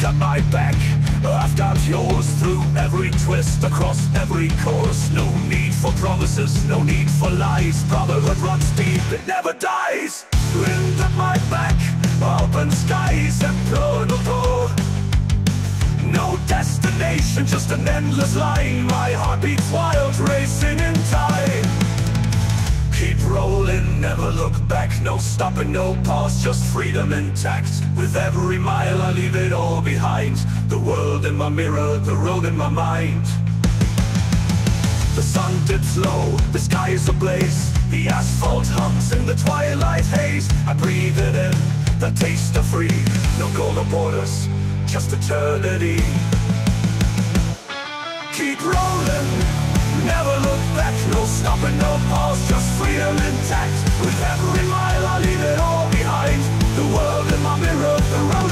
got my back, I've got yours. Through every twist, across every course. No need for promises, no need for lies. Brotherhood runs deep, it never dies. Wind at my back, open skies and eternal door. No destination, just an endless line. My heart beats wild, racing in time. Keep rolling, never look back. No stopping, no pause, just freedom intact. With every mile I leave it all behind. The world in my mirror, the road in my mind. The sun dips low, the sky is ablaze. The asphalt hums in the twilight haze. I breathe it in, the taste of free. No golden borders, just eternity. Keep rolling, never look back. No stopping, no pause, just freedom intact. With every mile I leave it all behind. The world in my mirror, the road